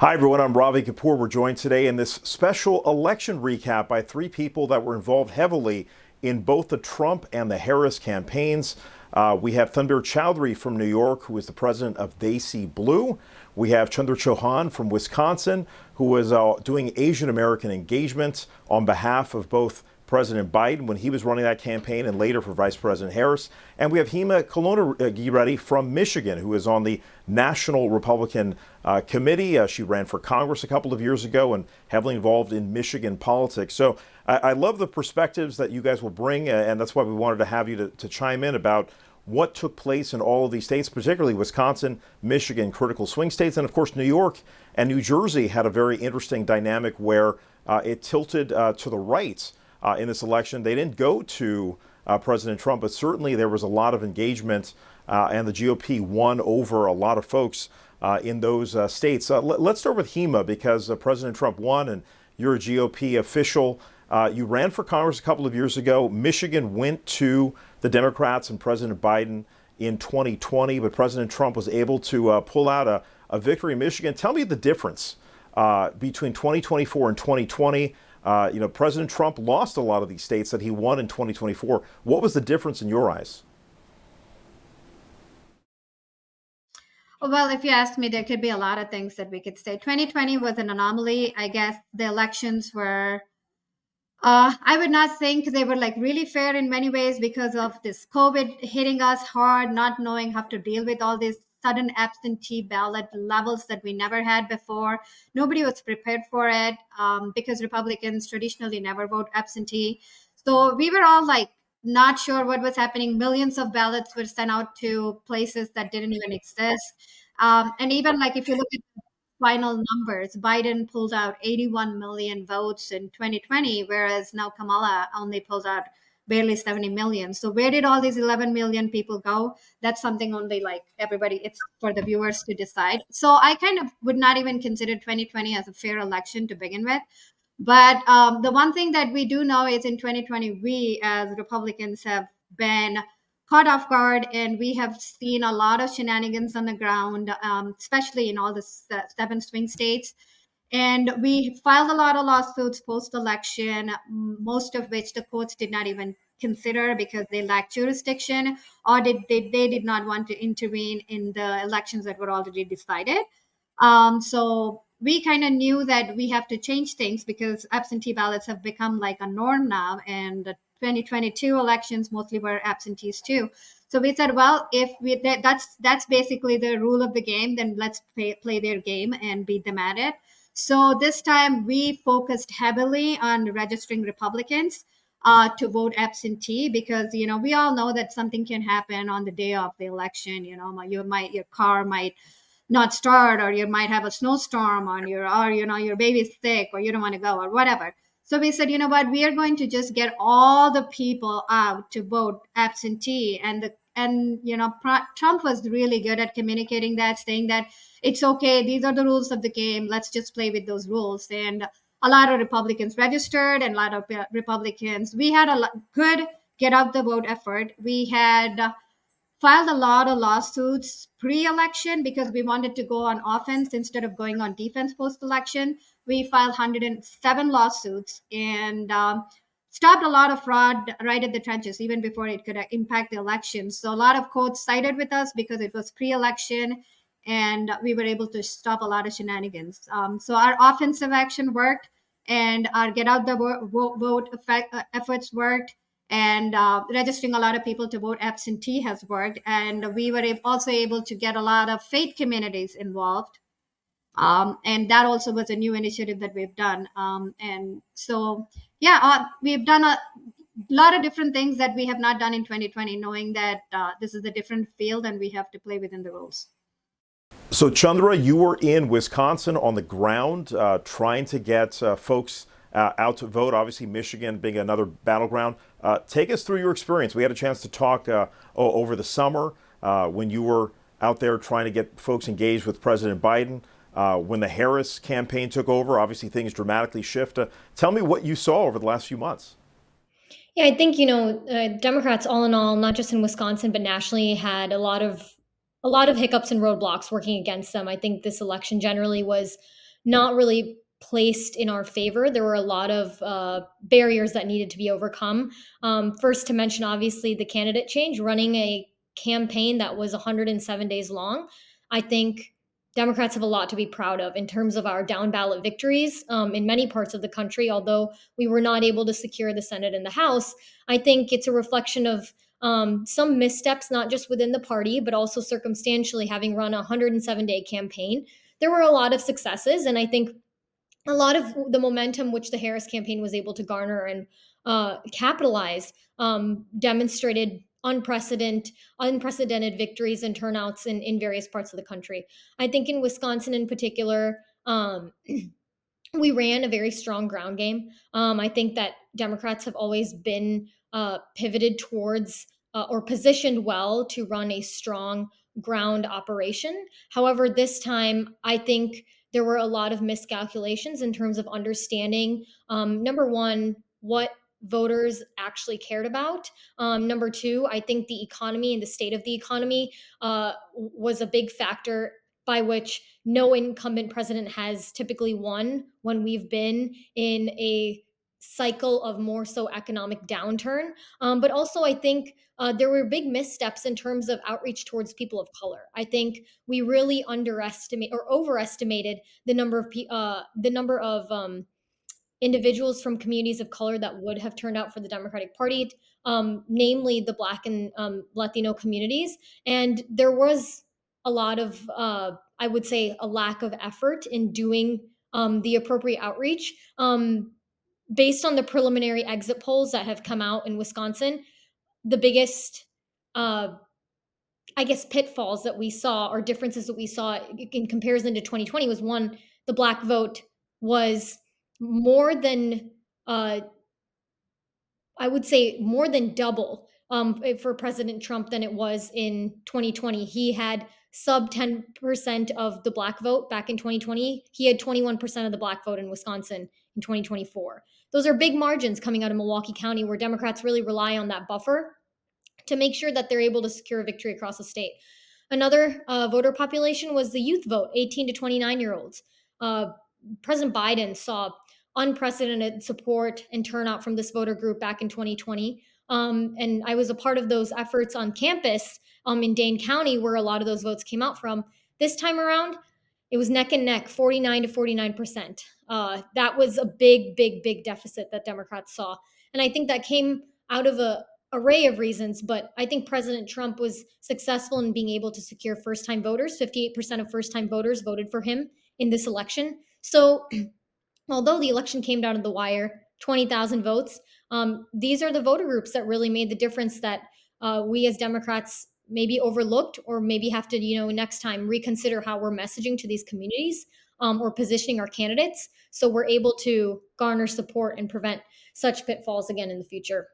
Hi, everyone. I'm Ravi Kapur. We're joined today in this special election recap by three people that were involved heavily in both the Trump and the Harris campaigns. We have Tanbir Chowdhury from New York, who is the president of They See Blue. We have Chandra Chouhan from Wisconsin, who was doing Asian American engagement on behalf of both President Biden when he was running that campaign and later for Vice President Harris. And we have Hima Kolanagireddy from Michigan, who is on the National Republican Committee. She ran for Congress a couple of years ago and heavily involved in Michigan politics. So I love the perspectives that you guys will bring, and that's why we wanted to have you to chime in about what took place in all of these states, particularly Wisconsin, Michigan, critical swing states, and of course New York and New Jersey had a very interesting dynamic where it tilted to the right in this election. They didn't go to President Trump, but certainly there was a lot of engagement, and the GOP won over a lot of folks in those states. Let's start with Hima, because President Trump won, and you're a GOP official. You ran for Congress a couple of years ago. Michigan went to the Democrats and President Biden in 2020, but President Trump was able to pull out a victory in Michigan. Tell me the difference between 2024 and 2020. President Trump lost a lot of these states that he won in 2024. What was the difference in your eyes? Well, if you ask me, there could be a lot of things that we could say. 2020 was an anomaly. I guess the elections were, I would not think they were like really fair in many ways because of this COVID hitting us hard, not knowing how to deal with all these sudden absentee ballot levels that we never had before. Nobody was prepared for it because Republicans traditionally never vote absentee. So we were all like not sure what was happening. Millions of ballots were sent out to places that didn't even exist. And even like if you look at final numbers, Biden pulled out 81 million votes in 2020, whereas now Kamala only pulls out barely 70 million. So where did all these 11 million people go? That's something only like everybody, it's for the viewers to decide. So I kind of would not even consider 2020 as a fair election to begin with. But the one thing that we do know is in 2020, we as Republicans have been caught off guard, and we have seen a lot of shenanigans on the ground, especially in all the seven swing states. And we filed a lot of lawsuits post election, most of which the courts did not even consider because they lacked jurisdiction, or they did not want to intervene in the elections that were already decided. So we kind of knew that we have to change things because absentee ballots have become like a norm now, and the 2022 elections mostly were absentees too. So we said, well, if that's basically the rule of the game, then let's play their game and beat them at it. So this time we focused heavily on registering Republicans to vote absentee because we all know that something can happen on the day of the election. Your car might not start, or you might have a snowstorm on your baby's sick, or you don't want to go, or whatever. So we said, you know what, we are going to just get all the people out to vote absentee. Trump was really good at communicating that, saying that it's okay, these are the rules of the game, let's just play with those rules. And a lot of Republicans registered, and a lot of Republicans, we had a good get out the vote effort. We had filed a lot of lawsuits pre-election because we wanted to go on offense instead of going on defense post-election. We filed 107 lawsuits and stopped a lot of fraud right at the trenches, even before it could impact the election. So a lot of courts sided with us because it was pre-election, and we were able to stop a lot of shenanigans. So our offensive action worked, and our get out the vote efforts worked, and registering a lot of people to vote absentee has worked. And we were also able to get a lot of faith communities involved. And that also was a new initiative that we've done. And so, yeah, we've done a lot of different things that we have not done in 2020, knowing that this is a different field and we have to play within the rules. So, Chandra, you were in Wisconsin on the ground trying to get folks out to vote, obviously Michigan being another battleground. Take us through your experience. We had a chance to talk over the summer when you were out there trying to get folks engaged with President Biden. When the Harris campaign took over, obviously things dramatically shift. Tell me what you saw over the last few months. Yeah, I think, Democrats all in all, not just in Wisconsin, but nationally had a lot of hiccups and roadblocks working against them. I think this election generally was not really placed in our favor. There were a lot of barriers that needed to be overcome. First, to mention, obviously, the candidate change, running a campaign that was 107 days long. I think Democrats have a lot to be proud of in terms of our down ballot victories in many parts of the country. Although we were not able to secure the Senate and the House, I think it's a reflection of some missteps, not just within the party, but also circumstantially having run a 107-day campaign. There were a lot of successes, and I think a lot of the momentum which the Harris campaign was able to garner and capitalize demonstrated unprecedented victories and turnouts in various parts of the country. I think in Wisconsin in particular, we ran a very strong ground game. I think that Democrats have always been pivoted towards or positioned well to run a strong ground operation. However, this time, I think there were a lot of miscalculations in terms of understanding, number one, what voters actually cared about. Number two, I think the economy and the state of the economy was a big factor by which no incumbent president has typically won when we've been in a cycle of more so economic downturn. But also, I think there were big missteps in terms of outreach towards people of color. I think we really underestimate or overestimated the number of individuals from communities of color that would have turned out for the Democratic Party, namely the Black and Latino communities. And there was a lot of, I would say, a lack of effort in doing the appropriate outreach. Based on the preliminary exit polls that have come out in Wisconsin, the biggest I guess pitfalls that we saw or differences that we saw in comparison to 2020 was one, the black vote was more than I would say more than double for President Trump than it was in 2020. He had sub 10% of the black vote back in 2020. He had 21% of the black vote in Wisconsin in 2024. Those are big margins coming out of Milwaukee County where Democrats really rely on that buffer to make sure that they're able to secure a victory across the state. Another voter population was the youth vote, 18 to 29-year-olds. President Biden saw unprecedented support and turnout from this voter group back in 2020. And I was a part of those efforts on campus in Dane County, where a lot of those votes came out from. This time around, it was neck and neck, 49 to 49%. That was a big deficit that Democrats saw. And I think that came out of a array of reasons, but I think President Trump was successful in being able to secure first-time voters. 58% of first-time voters voted for him in this election. So although the election came down to the wire, 20,000 votes, these are the voter groups that really made the difference that we as Democrats maybe overlooked or maybe have to, next time reconsider how we're messaging to these communities or positioning our candidates so we're able to garner support and prevent such pitfalls again in the future.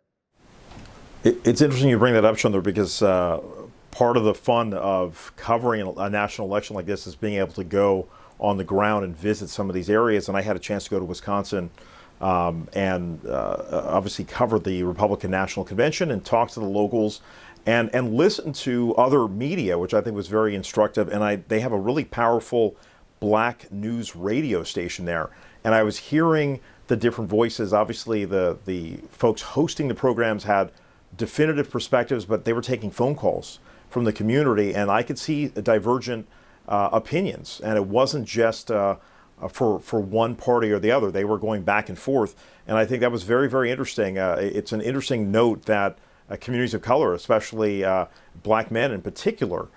It's interesting you bring that up, Chandra, because part of the fun of covering a national election like this is being able to go on the ground and visit some of these areas. And I had a chance to go to Wisconsin and obviously cover the Republican National Convention and talk to the locals and listen to other media, which I think was very instructive. And they have a really powerful black news radio station there. And I was hearing the different voices. Obviously, the folks hosting the programs had definitive perspectives, but they were taking phone calls from the community, and I could see divergent opinions. And it wasn't just for one party or the other. They were going back and forth, and I think that was very interesting. It's an interesting note that communities of color, especially black men in particular,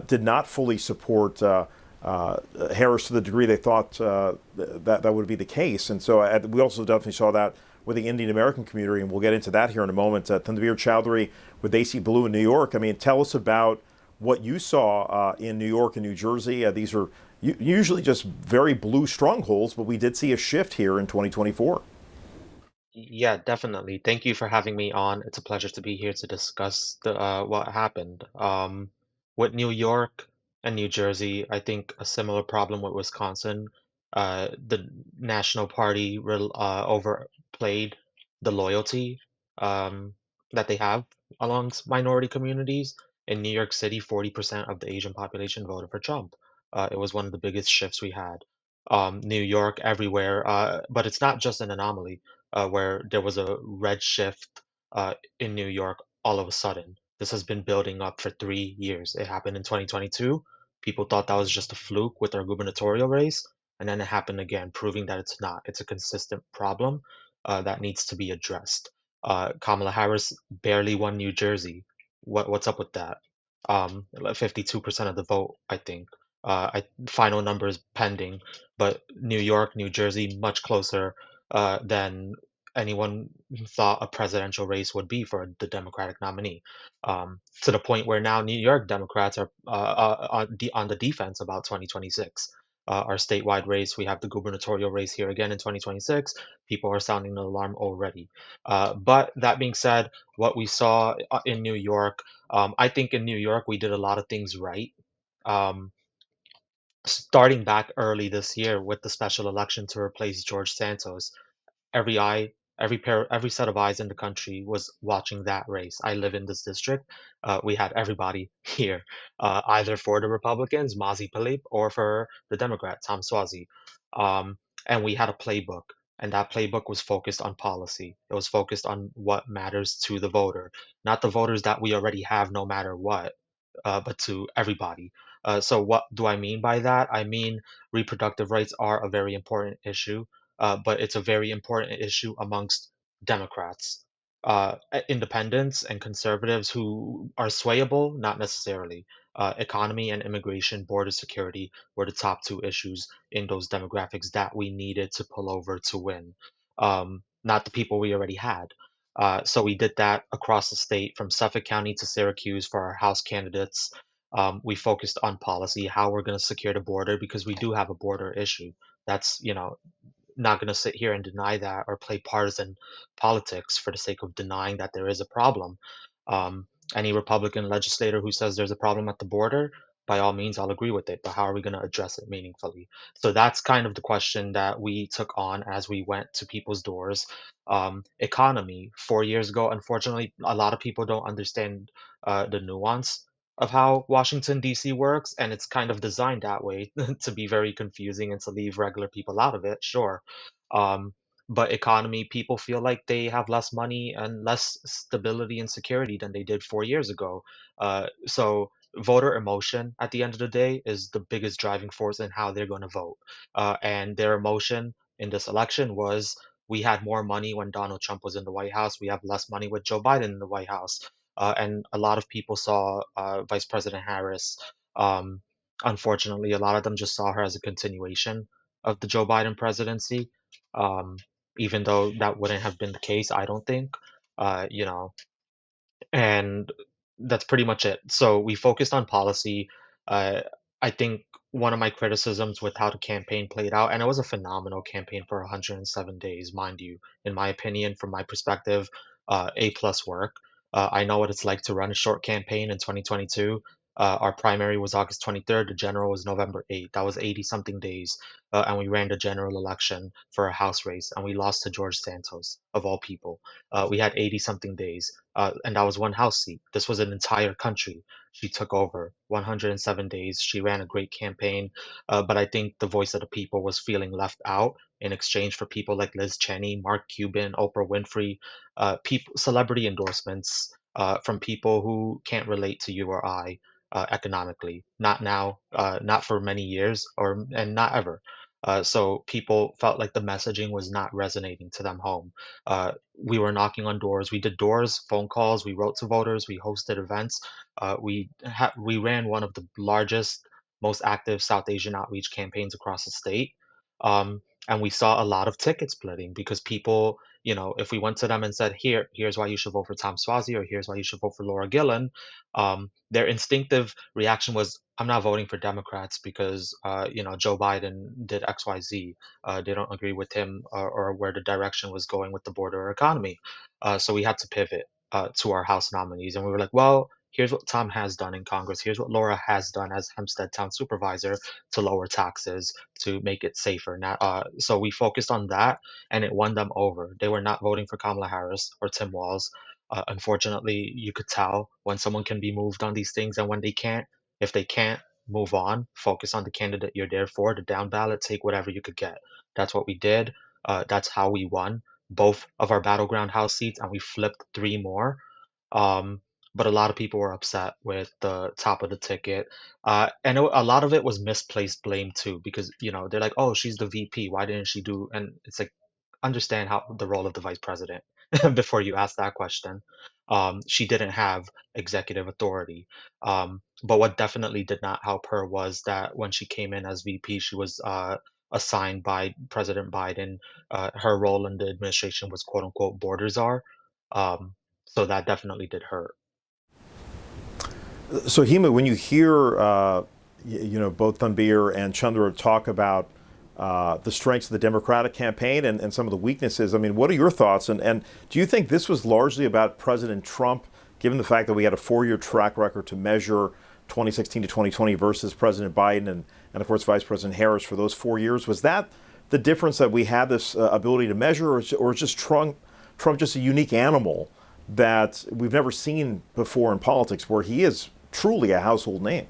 did not fully support Harris to the degree they thought that would be the case. And so we also definitely saw that with the Indian American community, and we'll get into that here in a moment. Tanbir Chowdhury with AC Blue in New York. I mean, tell us about what you saw in New York and New Jersey. These are usually just very blue strongholds, but we did see a shift here in 2024. Yeah, definitely. Thank you for having me on. It's a pleasure to be here to discuss what happened. With New York and New Jersey, I think a similar problem with Wisconsin. The National Party overplayed the loyalty that they have amongst minority communities. In New York City, 40% of the Asian population voted for Trump. It was one of the biggest shifts we had. New York, everywhere. But it's not just an anomaly where there was a red shift in New York all of a sudden. This has been building up for 3 years. It happened in 2022. People thought that was just a fluke with our gubernatorial race, and then it happened again, proving that it's not. It's a consistent problem that needs to be addressed. Kamala Harris barely won New Jersey. What's up with that? 52% of the vote, I think. Final numbers pending, but New York, New Jersey, much closer than anyone thought a presidential race would be for the Democratic nominee. To the point where now New York Democrats are on the defense about 2026. Our statewide race, we have the gubernatorial race here again in 2026. People are sounding the alarm already. But that being said, what we saw in New York, I think in New York we did a lot of things right. Um, Starting back early this year with the special election to replace George Santos, every eye, every set of eyes in the country was watching that race. I live in this district. We had everybody here, either for the Republicans, Mazi Pilip, or for the Democrat, Tom Suozzi. And we had a playbook, and that playbook was focused on policy. It was focused on what matters to the voter, not the voters that we already have no matter what, but to everybody. So what do I mean by that? I mean reproductive rights are a very important issue, but it's a very important issue amongst Democrats. Independents and conservatives who are swayable, not necessarily. Economy and immigration, border security were the top two issues in those demographics that we needed to pull over to win, not the people we already had. So we did that across the state, from Suffolk County to Syracuse for our House candidates. We focused on policy, how we're going to secure the border, because we do have a border issue. That's, not going to sit here and deny that or play partisan politics for the sake of denying that there is a problem. Any Republican legislator who says there's a problem at the border, by all means, I'll agree with it. But how are we going to address it meaningfully? So that's kind of the question that we took on as we went to people's doors. Economy, 4 years ago, unfortunately, a lot of people don't understand the nuance of how Washington, D.C. works, and it's kind of designed that way to be very confusing and to leave regular people out of it, sure. Um, but economy, people feel like they have less money and less stability and security than they did 4 years ago. So voter emotion at the end of the day is the biggest driving force in how they're going to vote. And their emotion in this election was we had more money when Donald Trump was in the White House. We have less money with Joe Biden in the White House. And a lot of people saw Vice President Harris. Um, Unfortunately, a lot of them just saw her as a continuation of the Joe Biden presidency, um, even though that wouldn't have been the case, I don't think. You know, and that's pretty much it. So we focused on policy. Uh, I think one of my criticisms with how the campaign played out, and it was a phenomenal campaign for 107 days, mind you, in my opinion, from my perspective, A plus work. I know what it's like to run a short campaign in 2022. Our primary was August 23rd. The general was November 8th. That was 80 something days. And we ran the general election for a House race, and we lost to George Santos, of all people. We had 80 something days, and that was one House seat. This was an entire country. She took over 107 days. She ran a great campaign, but I think the voice of the people was feeling left out in exchange for people like Liz Cheney, Mark Cuban, Oprah Winfrey, celebrity endorsements from people who can't relate to you or I economically. Not now, not for many years, and not ever. So people felt like the messaging was not resonating to them home. We were knocking on doors. We did doors, phone calls. We wrote to voters. We hosted events. We ran one of the largest, most active South Asian outreach campaigns across the state. And we saw a lot of ticket splitting because people, if we went to them and said, here's why you should vote for Tom Suozzi, or here's why you should vote for Laura Gillen, their instinctive reaction was, I'm not voting for Democrats because Joe Biden did XYZ. They don't agree with him, or where the direction was going with the border economy. So we had to pivot to our House nominees, and we were like, well, here's what Tom has done in Congress. Here's what Laura has done as Hempstead Town Supervisor to lower taxes, to make it safer. Now, so we focused on that, and it won them over. They were not voting for Kamala Harris or Tim Walz. Unfortunately, you could tell when someone can be moved on these things and when they can't. If they can't, move on, focus on the candidate you're there for, the down ballot, take whatever you could get. That's what we did. That's how we won both of our battleground House seats, and we flipped three more. Um, but a lot of people were upset with the top of the ticket. And a lot of it was misplaced blame too, because, they're like, oh, she's the VP. Why didn't she do? And it's like, understand how the role of the vice president before you ask that question. She didn't have executive authority. But what definitely did not help her was that when she came in as VP, she was assigned by President Biden. Her role in the administration was quote unquote border czar. Um, so that definitely did hurt. So Hima, when you hear both Tanbir and Chandra talk about the strengths of the Democratic campaign and some of the weaknesses, I mean, what are your thoughts? And do you think this was largely about President Trump, given the fact that we had a 4-year track record to measure 2016 to 2020 versus President Biden and of course Vice President Harris for those 4 years? Was that the difference, that we had this ability to measure, or is just Trump just a unique animal that we've never seen before in politics, where he is truly a household name?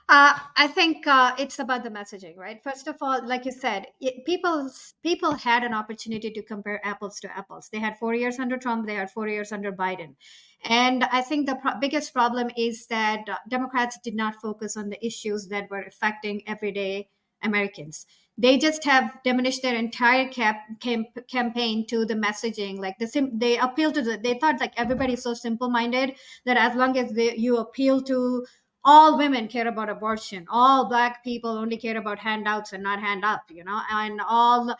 I think it's about the messaging, right? First of all, like you said, people had an opportunity to compare apples to apples. They had 4 years under Trump, they had 4 years under Biden, and I think the biggest problem is that Democrats did not focus on the issues that were affecting everyday Americans. They just have diminished their entire campaign to the messaging. Like they appeal to they thought like everybody's so simple minded that as long as you appeal to all women care about abortion, all black people only care about handouts and not hand up, and all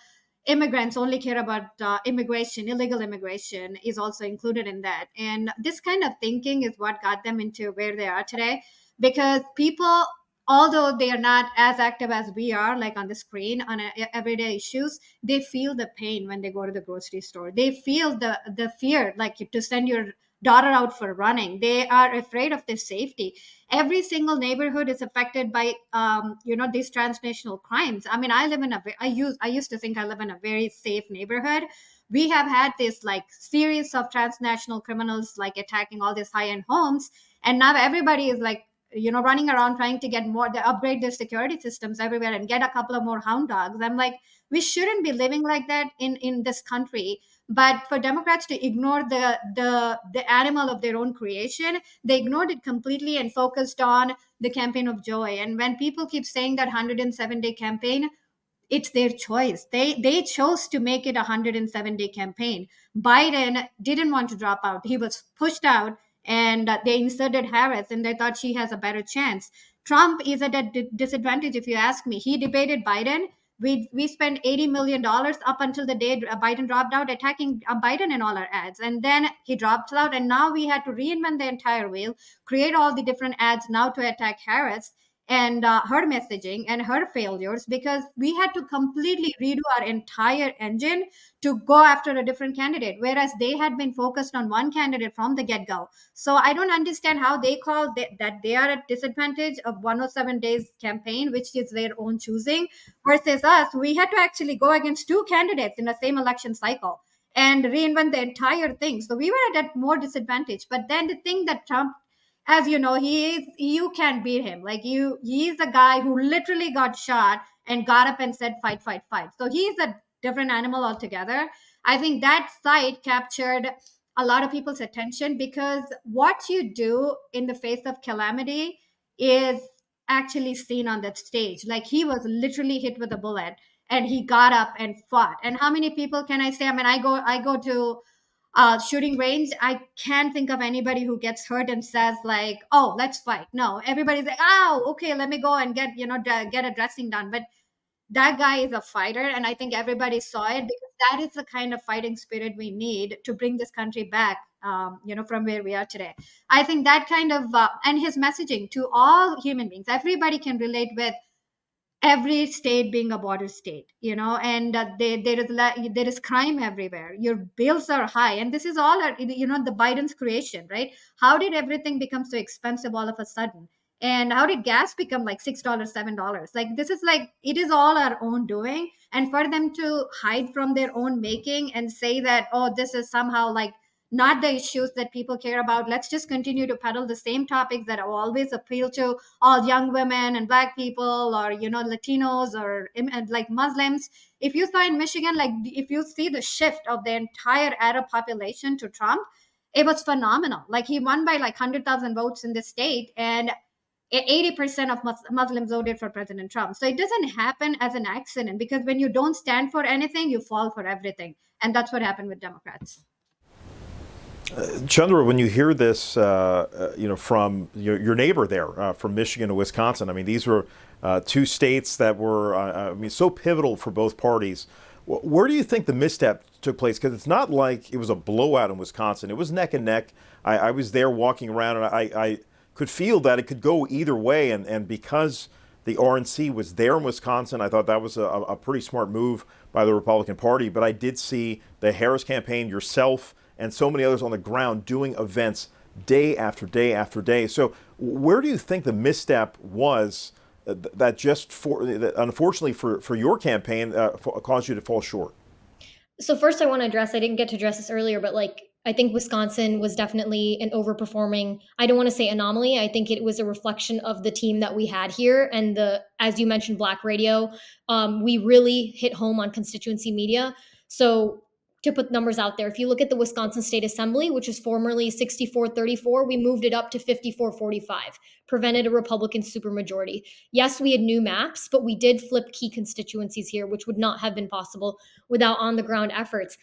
immigrants only care about immigration, illegal immigration is also included in that. And this kind of thinking is what got them into where they are today, because people, although they are not as active as we are, like on the screen on everyday issues, they feel the pain when they go to the grocery store. They feel the fear, like to send your daughter out for running. They are afraid of their safety. Every single neighborhood is affected by these transnational crimes. I mean, I used to think I live in a very safe neighborhood. We have had this like series of transnational criminals like attacking all these high-end homes, and now everybody is like running around trying to get more, they upgrade their security systems everywhere and get a couple of more hound dogs. I'm like, we shouldn't be living like that in this country. But for Democrats to ignore the animal of their own creation, they ignored it completely and focused on the campaign of joy. And when people keep saying that 107-day campaign, it's their choice. They chose to make it a 107-day campaign. Biden didn't want to drop out. He was pushed out, and they inserted Harris, and they thought she has a better chance. Trump is at a disadvantage, if you ask me. He debated Biden. We spent $80 million up until the day Biden dropped out, attacking Biden in all our ads, and then he dropped out, and now we had to reinvent the entire wheel, create all the different ads now to attack Harris and her messaging and her failures, because we had to completely redo our entire engine to go after a different candidate, whereas they had been focused on one candidate from the get-go. So I don't understand how they call that they are at disadvantage of 107 days campaign, which is their own choosing, versus us. We had to actually go against two candidates in the same election cycle and reinvent the entire thing. So we were at more disadvantage. But then the thing that Trump, as you know, you can't beat him. Like he's a guy who literally got shot and got up and said fight, fight, fight. So he's a different animal altogether. I think that site captured a lot of people's attention, because what you do in the face of calamity is actually seen on that stage. Like he was literally hit with a bullet and he got up and fought. And how many people can I say? I mean, I go to shooting range. I can't think of anybody who gets hurt and says like, "Oh, let's fight." No, everybody's like, "Oh, okay, let me go and get a dressing done." But that guy is a fighter, and I think everybody saw it, because that is the kind of fighting spirit we need to bring this country back, from where we are today. I think that kind of and his messaging to all human beings, everybody can relate with every state being a border state, and there is crime everywhere. Your bills are high, and this is all the Biden's creation, right? How did everything become so expensive all of a sudden? And how did gas become like $6, $7? Like this is like, it is all our own doing. And for them to hide from their own making and say that, oh, this is somehow like not the issues that people care about. Let's just continue to peddle the same topics that have always appealed to all young women and Black people, or Latinos, or like Muslims. If you saw in Michigan, like if you see the shift of the entire Arab population to Trump, it was phenomenal. Like he won by like 100,000 votes in the state, and 80% of Muslims voted for President Trump. So it doesn't happen as an accident, because when you don't stand for anything, you fall for everything. And that's what happened with Democrats. Chandra, when you hear this, from your neighbor there, from Michigan to Wisconsin, I mean, these were two states that were, so pivotal for both parties. Where do you think the misstep took place? Because it's not like it was a blowout in Wisconsin. It was neck and neck. I was there walking around, and I could feel that it could go either way. And because the RNC was there in Wisconsin, I thought that was a pretty smart move by the Republican Party. But I did see the Harris campaign, yourself, and so many others on the ground doing events day after day after day. So where do you think the misstep was that unfortunately for your campaign caused you to fall short? So first I want to address, I didn't get to address this earlier, but like, I think Wisconsin was definitely an overperforming, I don't want to say anomaly. I think it was a reflection of the team that we had here. And as you mentioned, Black radio, we really hit home on constituency media. So to put numbers out there, if you look at the Wisconsin State Assembly, which was formerly 64-34, we moved it up to 54-45, prevented a Republican supermajority. Yes, we had new maps, but we did flip key constituencies here, which would not have been possible without on-the-ground efforts.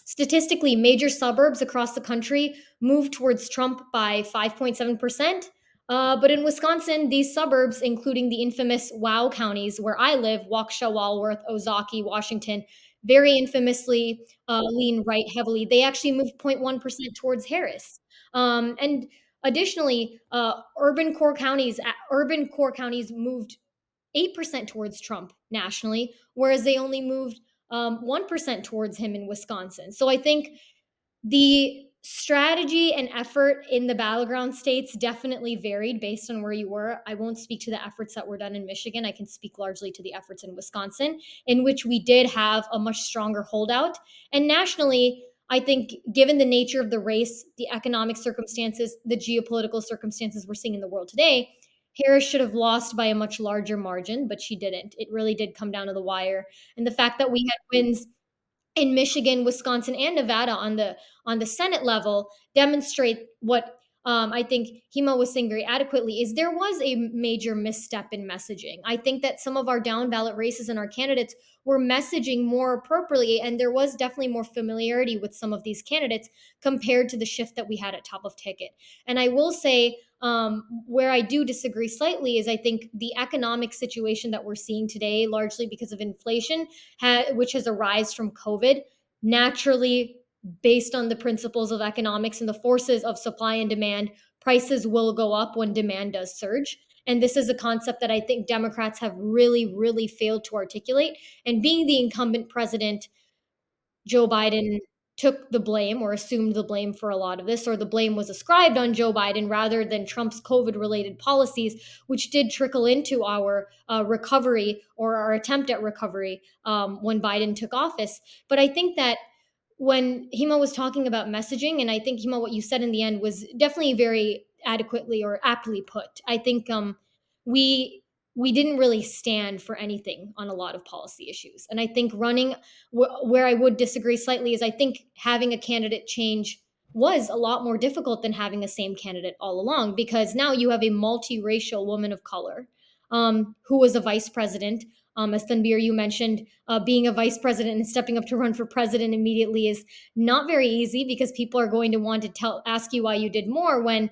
Statistically, major suburbs across the country moved towards Trump by 5.7%. But in Wisconsin, these suburbs, including the infamous WOW counties where I live, Waukesha, Walworth, Ozaukee, Washington, very infamously lean right heavily. They actually moved 0.1% towards Harris. And additionally, urban core counties moved 8% towards Trump nationally, whereas they only moved 1% towards him in Wisconsin. So I think the strategy and effort in the battleground states definitely varied based on where you were. I won't speak to the efforts that were done in Michigan. I can speak largely to the efforts in Wisconsin, in which we did have a much stronger holdout. And nationally, I think given the nature of the race, the economic circumstances, the geopolitical circumstances we're seeing in the world today, Harris should have lost by a much larger margin, but she didn't. It really did come down to the wire. And the fact that we had wins in Michigan, Wisconsin, and Nevada on the Senate level demonstrate what I think Hima was saying very adequately is there was a major misstep in messaging. I think that some of our down ballot races and our candidates were messaging more appropriately, and there was definitely more familiarity with some of these candidates compared to the shift that we had at top of ticket. And I will say, where I do disagree slightly is I think the economic situation that we're seeing today, largely because of inflation, which has arisen from COVID, naturally, based on the principles of economics and the forces of supply and demand, prices will go up when demand does surge. And this is a concept that I think Democrats have really, really failed to articulate. And being the incumbent president, Joe Biden took the blame or assumed the blame for a lot of this, or the blame was ascribed on Joe Biden rather than Trump's COVID-related policies, which did trickle into our recovery or our attempt at recovery when Biden took office. But I think that when Hima was talking about messaging, and I think, Hima, what you said in the end was definitely very adequately or aptly put. I think we didn't really stand for anything on a lot of policy issues. And I think running where I would disagree slightly is I think having a candidate change was a lot more difficult than having the same candidate all along, because now you have a multiracial woman of color who was a vice president. As Tanbir, you mentioned, being a vice president and stepping up to run for president immediately is not very easy, because people are going to want to ask you why you did more when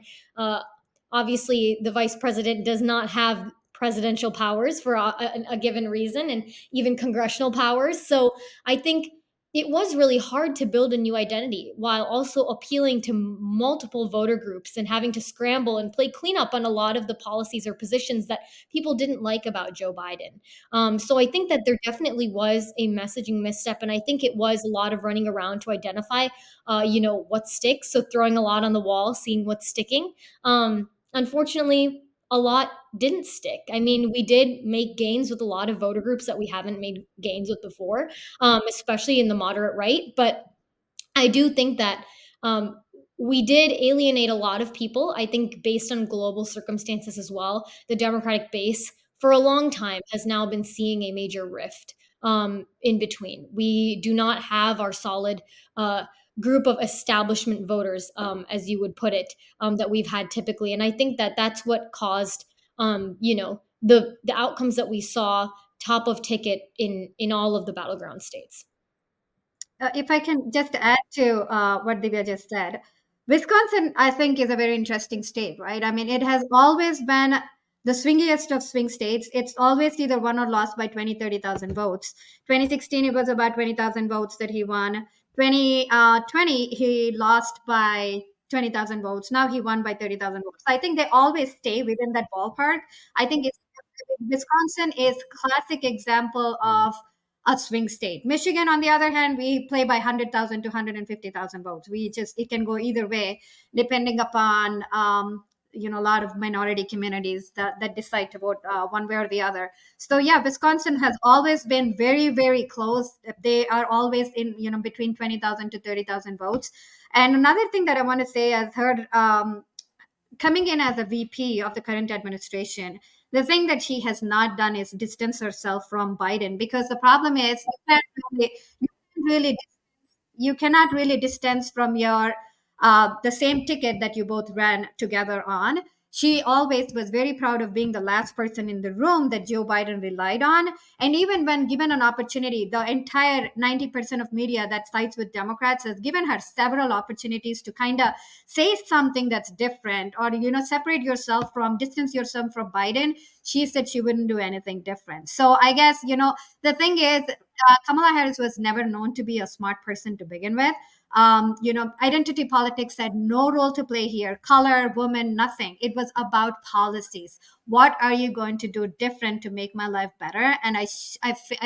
obviously the vice president does not have presidential powers for a given reason, and even congressional powers. So I think it was really hard to build a new identity while also appealing to multiple voter groups and having to scramble and play cleanup on a lot of the policies or positions that people didn't like about Joe Biden. So I think that there definitely was a messaging misstep, and I think it was a lot of running around to identify, what sticks. So throwing a lot on the wall, seeing what's sticking. Unfortunately, a lot didn't stick. I mean, we did make gains with a lot of voter groups that we haven't made gains with before, especially in the moderate right. But I do think that um, we did alienate a lot of people. I think based on global circumstances as well, the Democratic base for a long time has now been seeing a major rift in between. We do not have our solid group of establishment voters, as you would put it, that we've had typically. And I think that that's what caused, the outcomes that we saw top of ticket in all of the battleground states. If I can just add to what Divya just said, Wisconsin, I think, is a very interesting state, right? I mean, it has always been the swingiest of swing states. It's always either won or lost by 20, 30,000 votes. 2016, it was about 20,000 votes that he won. 2020, he lost by 20,000 votes. Now he won by 30,000 votes. I think they always stay within that ballpark. I think Wisconsin is classic example of a swing state. Michigan, on the other hand, we play by 100,000 to 150,000 votes. It can go either way, depending upon, a lot of minority communities that decide to vote one way or the other. So yeah, Wisconsin has always been very, very close. They are always in, between 20,000 to 30,000 votes. And another thing that I want to say, I've heard coming in as a VP of the current administration, the thing that she has not done is distance herself from Biden, because the problem is you can't really you cannot really distance from your the same ticket that you both ran together on. She always was very proud of being the last person in the room that Joe Biden relied on. And even when given an opportunity, the entire 90% of media that sides with Democrats has given her several opportunities to kind of say something that's different, or, separate yourself from, distance yourself from Biden. She said she wouldn't do anything different. So I guess, the thing is, Kamala Harris was never known to be a smart person to begin with. Identity politics had no role to play here. Color, woman, nothing. It was about policies. What are you going to do different to make my life better? And I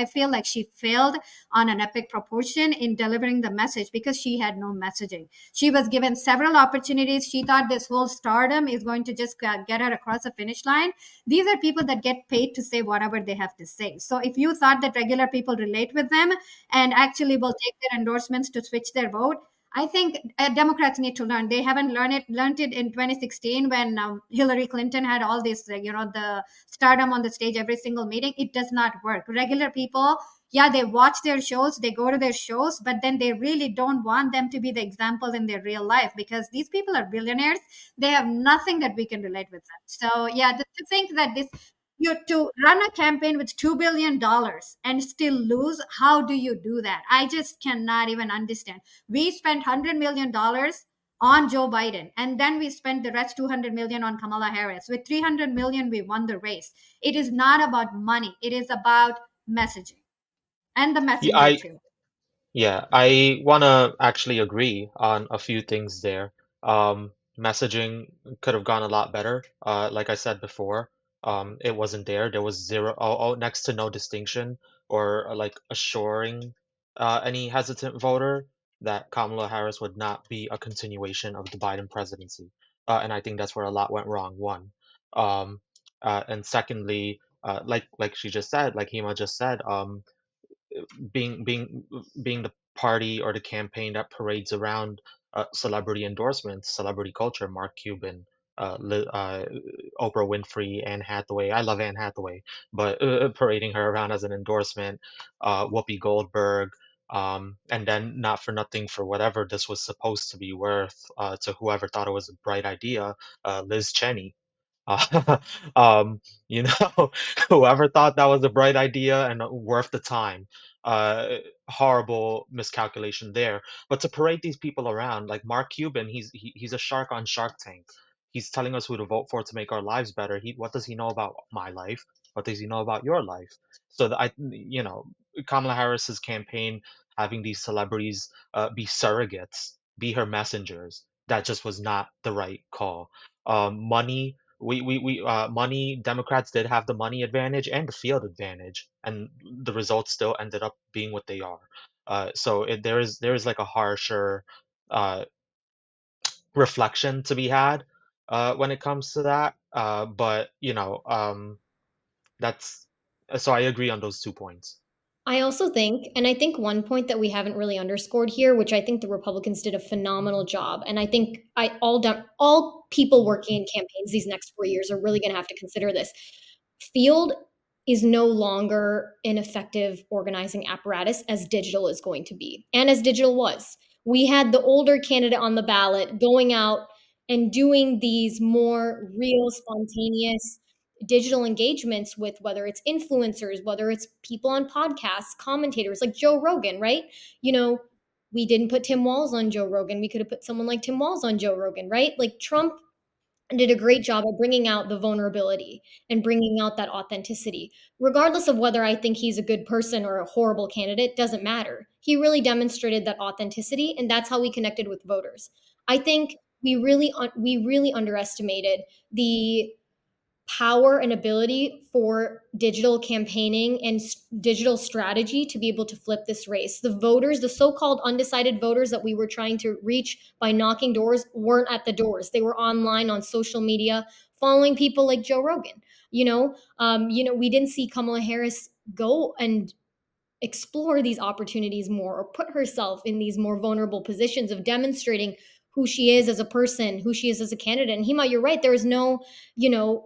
feel like she failed on an epic proportion in delivering the message because she had no messaging. She was given several opportunities. She thought this whole stardom is going to just get her across the finish line. These are people that get paid to say whatever they have to say. So if you thought that regular people relate with them and actually will take their endorsements to switch their vote, I think Democrats need to learn. They haven't learned it in 2016 when Hillary Clinton had all this, the stardom on the stage every single meeting. It does not work. Regular people, yeah, they watch their shows, they go to their shows, but then they really don't want them to be the example in their real life, because these people are billionaires. They have nothing that we can relate with them. So yeah, to think that this you to run a campaign with $2 billion and still lose, how do you do that? I just cannot even understand. We spent $100 million on Joe Biden, and then we spent the rest $200 million on Kamala Harris. With $300 million, we won the race. It is not about money, it is about messaging and the Yeah, messenger I too. Yeah, I want to actually agree on a few things there. Messaging could have gone a lot better. Like I said before, it wasn't there. There was zero, next to no distinction or like assuring any hesitant voter that Kamala Harris would not be a continuation of the Biden presidency. And I think that's where a lot went wrong, one. Um, and secondly, like she just said, like Hima just said, being being being the party or the campaign that parades around celebrity endorsements, celebrity culture, Mark Cuban, Oprah Winfrey, Anne Hathaway. I love Anne Hathaway, but parading her around as an endorsement, Whoopi Goldberg, and then not for nothing, for whatever this was supposed to be worth to whoever thought it was a bright idea, Liz Cheney. Uh, you know, whoever thought that was a bright idea and worth the time, uh, horrible miscalculation there. But to parade these people around, like Mark Cuban, he's a shark on Shark Tank. He's telling us who to vote for to make our lives better. What does he know about my life? What does he know about your life? So that Kamala Harris's campaign having these celebrities be surrogates, be her messengers, that just was not the right call. Money money, Democrats did have the money advantage and the field advantage, and the results still ended up being what they are. There is like a harsher uh, reflection to be had when it comes to that. But that's so I agree on those 2 points. I also think, and I think one point that we haven't really underscored here, which I think the Republicans did a phenomenal job, and I think all people working in campaigns these next 4 years are really going to have to consider this. Field is no longer an effective organizing apparatus as digital is going to be, and as digital was. We had the older candidate on the ballot going out and doing these more real, spontaneous digital engagements with whether it's influencers, whether it's people on podcasts, commentators like Joe Rogan, right? You know, we didn't put Tim Walz on Joe Rogan. We could have put someone like Tim Walz on Joe Rogan, right? Like Trump did a great job of bringing out the vulnerability and bringing out that authenticity. Regardless of whether I think he's a good person or a horrible candidate, doesn't matter. He really demonstrated that authenticity, and that's how we connected with voters. I think we really underestimated the power and ability for digital campaigning and digital strategy to be able to flip this race. The voters, the so-called undecided voters that we were trying to reach by knocking doors, weren't at the doors. They were online on social media, following people like Joe Rogan. We didn't see Kamala Harris go and explore these opportunities more or put herself in these more vulnerable positions of demonstrating who she is as a person, who she is as a candidate. And Hima, you're right. There is no,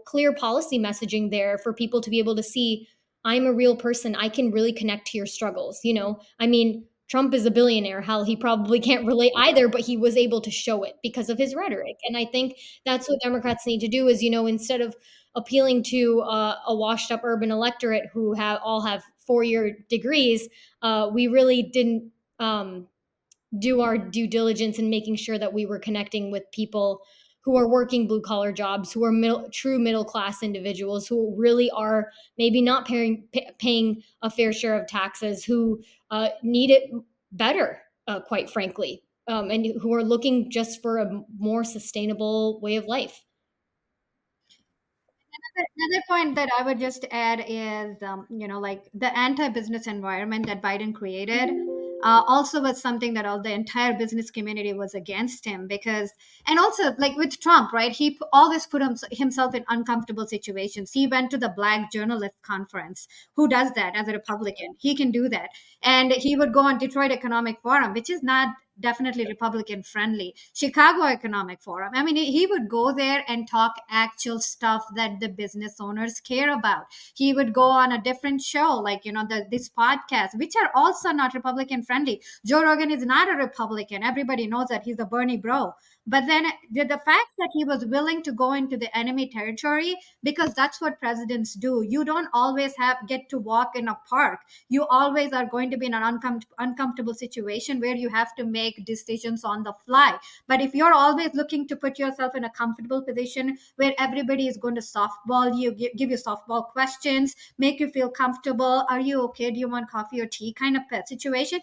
clear policy messaging there for people to be able to see, I'm a real person. I can really connect to your struggles. I mean, Trump is a billionaire. Hell, he probably can't relate either, but he was able to show it because of his rhetoric. And I think that's what Democrats need to do is, instead of appealing to a washed up urban electorate who all have 4-year degrees, we really didn't do our due diligence in making sure that we were connecting with people who are working blue collar jobs, who are true middle class individuals, who really are maybe not paying a fair share of taxes, who need it better, quite frankly, and who are looking just for a more sustainable way of life. Another point that I would just add is, like the anti-business environment that Biden created also was something that all the entire business community was against him because, and also like with Trump, right? He always put himself in uncomfortable situations. He went to the Black Journalist Conference. Who does that as a Republican? He can do that. And he would go on Detroit Economic Forum, which is not definitely Republican friendly. Chicago Economic Forum. I mean, he would go there and talk actual stuff that the business owners care about. He would go on a different show, like, this podcast, which are also not Republican friendly. Joe Rogan is not a Republican. Everybody knows that he's a Bernie bro. But then the fact that he was willing to go into the enemy territory, because that's what presidents do. You don't always get to walk in a park. You always are going to be in an uncomfortable situation where you have to make decisions on the fly. But if you're always looking to put yourself in a comfortable position where everybody is going to softball you, give you softball questions, make you feel comfortable, are you okay, do you want coffee or tea, kind of situation,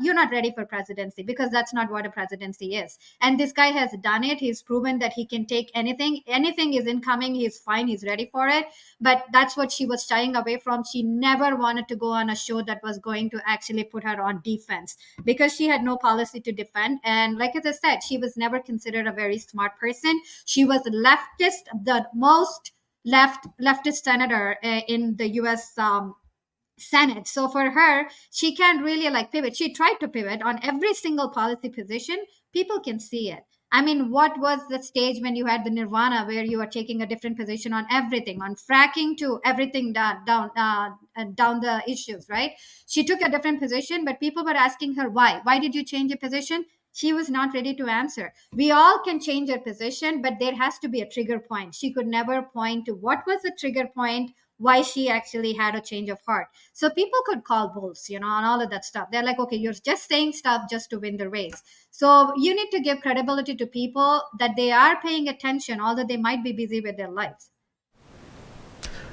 you're not ready for presidency, because that's not what a presidency is. And this guy has done it. He's proven that he can take anything is incoming, he's fine, he's ready for it. But that's what she was shying away from. She never wanted to go on a show that was going to actually put her on defense, because she had no policy to defend. And like I said, she was never considered a very smart person. She was leftist, the most leftist senator in the US Senate. So for her, she can't really like pivot. She tried to pivot on every single policy position. People can see it. I mean, what was the stage when you had the Nirvana, where you are taking a different position on everything, on fracking to everything down the issues, right? She took a different position, but people were asking her why. Why did you change your position? She was not ready to answer. We all can change our position, but there has to be a trigger point. She could never point to what was the trigger point, why she actually had a change of heart. So people could call bulls, and all of that stuff. They're like, okay, you're just saying stuff just to win the race. So you need to give credibility to people that they are paying attention, although they might be busy with their lives.